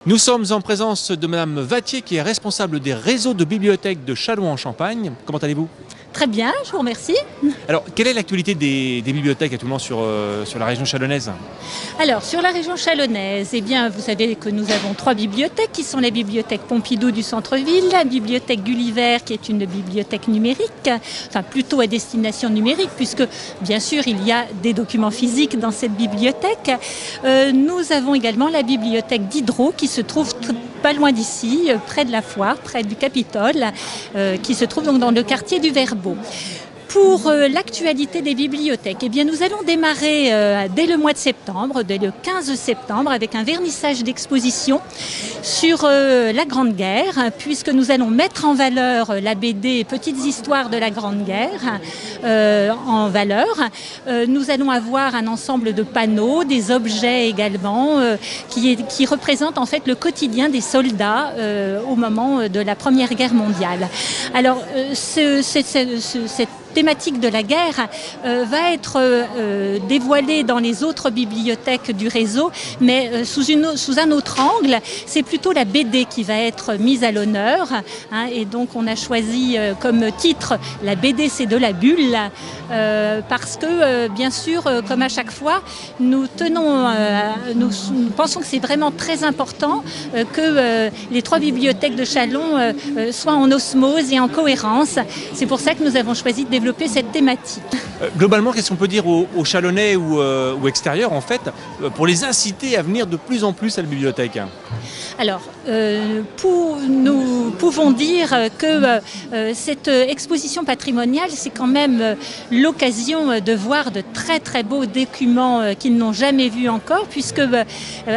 Nous sommes en présence de Madame Vattier, qui est responsable des réseaux de bibliothèques de Châlons-en-Champagne. Comment allez-vous? Très bien, je vous remercie. Alors, quelle est l'actualité des bibliothèques actuellement sur la région chalonnaise? Alors, sur la région chalonnaise, eh bien, vous savez que nous avons 3 bibliothèques qui sont la bibliothèque Pompidou du centre-ville, la bibliothèque Gulliver qui est une bibliothèque numérique, enfin plutôt à destination numérique, puisque bien sûr il y a des documents physiques dans cette bibliothèque. Nous avons également la bibliothèque Diderot qui se trouve pas loin d'ici, près de la foire, près du Capitole, qui se trouve donc dans le quartier du Verbeau. Pour l'actualité des bibliothèques, eh bien, nous allons démarrer dès le mois de septembre, dès le 15 septembre, avec un vernissage d'exposition sur la Grande Guerre, puisque nous allons mettre en valeur la BD Petites histoires de la Grande Guerre en valeur. Nous allons avoir un ensemble de panneaux, des objets également, qui représentent en fait le quotidien des soldats au moment de la Première Guerre mondiale. Alors, cette thématique de la guerre va être dévoilée dans les autres bibliothèques du réseau, mais sous un autre angle. C'est plutôt la BD qui va être mise à l'honneur, hein, et donc on a choisi comme titre « La BD c'est de la bulle », parce que bien sûr, comme à chaque fois, nous pensons que c'est vraiment très important que les 3 bibliothèques de Châlons soient en osmose et en cohérence. C'est pour ça que nous avons choisi de développer cette thématique. Globalement, qu'est-ce qu'on peut dire aux Chalonnais ou extérieurs, en fait, pour les inciter à venir de plus en plus à la bibliothèque? Alors, nous pouvons dire que cette exposition patrimoniale, c'est quand même l'occasion de voir de très très beaux documents qu'ils n'ont jamais vus encore, puisque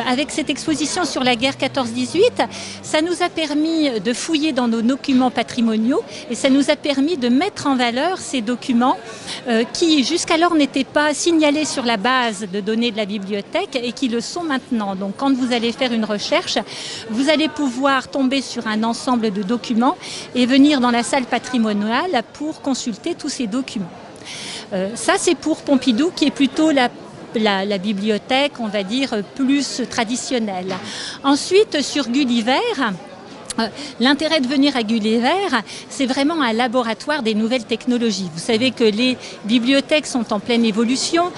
avec cette exposition sur la guerre 14-18, ça nous a permis de fouiller dans nos documents patrimoniaux et ça nous a permis de mettre en valeur ces documents qui jusqu'alors n'étaient pas signalés sur la base de données de la bibliothèque et qui le sont maintenant. Donc quand vous allez faire une recherche, vous allez pouvoir tomber sur un ensemble de documents et venir dans la salle patrimoniale pour consulter tous ces documents. Ça, c'est pour Pompidou, qui est plutôt la bibliothèque, on va dire, plus traditionnelle. Ensuite, sur Gulliver, l'intérêt de venir à Gulliver, c'est vraiment un laboratoire des nouvelles technologies. Vous savez que les bibliothèques sont en pleine évolution.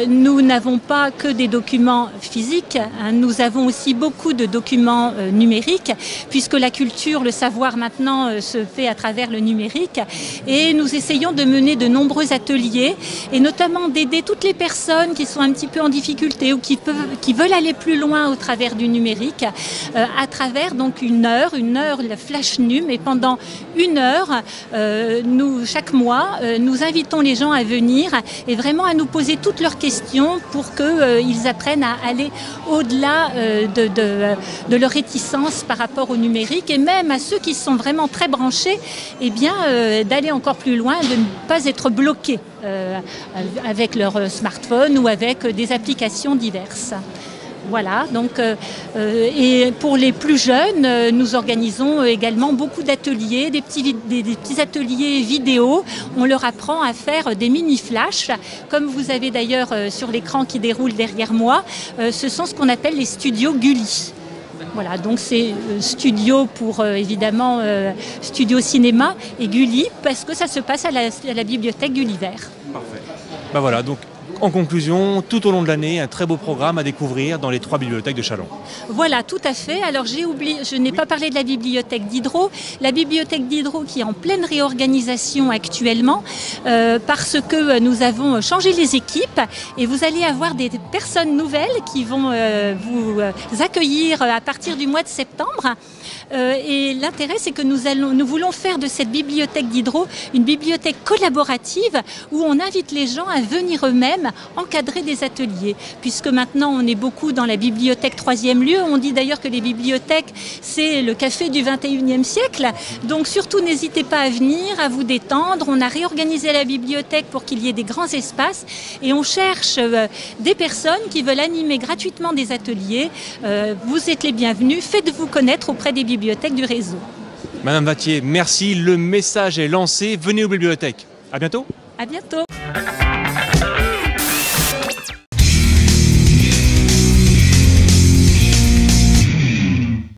Nous n'avons pas que des documents physiques, hein. Nous avons aussi beaucoup de documents numériques, puisque la culture, le savoir maintenant se fait à travers le numérique. Et nous essayons de mener de nombreux ateliers, et notamment d'aider toutes les personnes qui sont un petit peu en difficulté ou qui veulent aller plus loin au travers du numérique, à travers donc une heure, le flash num, et pendant 1 heure, chaque mois, nous invitons les gens à venir et vraiment à nous poser toutes leurs questions pour qu'ils apprennent à aller au-delà de leur réticence par rapport au numérique, et même à ceux qui sont vraiment très branchés, eh bien, d'aller encore plus loin, de ne pas être bloqués avec leur smartphone ou avec des applications diverses. Voilà, donc, et pour les plus jeunes, nous organisons également beaucoup d'ateliers, des petits ateliers vidéo. On leur apprend à faire des mini-flashs, comme vous avez d'ailleurs sur l'écran qui déroule derrière moi. Ce sont ce qu'on appelle les studios Gulli. Voilà, donc c'est studio pour évidemment studio cinéma, et Gulli parce que ça se passe à la bibliothèque Gulliver. Parfait. Ben voilà, donc en conclusion, tout au long de l'année, un très beau programme à découvrir dans les 3 bibliothèques de Châlons. Voilà, tout à fait. Alors j'ai oublié, je n'ai pas parlé de la bibliothèque Diderot. La bibliothèque Diderot qui est en pleine réorganisation actuellement, parce que nous avons changé les équipes, et vous allez avoir des personnes nouvelles qui vont vous accueillir à partir du mois de septembre. Et l'intérêt, c'est que nous voulons faire de cette bibliothèque Diderot une bibliothèque collaborative où on invite les gens à venir eux-mêmes encadrer des ateliers, puisque maintenant on est beaucoup dans la bibliothèque 3e lieu. On dit d'ailleurs que les bibliothèques, c'est le café du 21e siècle. Donc surtout, n'hésitez pas à venir, à vous détendre. On a réorganisé la bibliothèque pour qu'il y ait des grands espaces, et on cherche des personnes qui veulent animer gratuitement des ateliers. Vous êtes les bienvenus, faites-vous connaître auprès des bibliothèques du réseau. Madame Vattier, merci, le message est lancé, venez aux bibliothèques. À bientôt. À bientôt.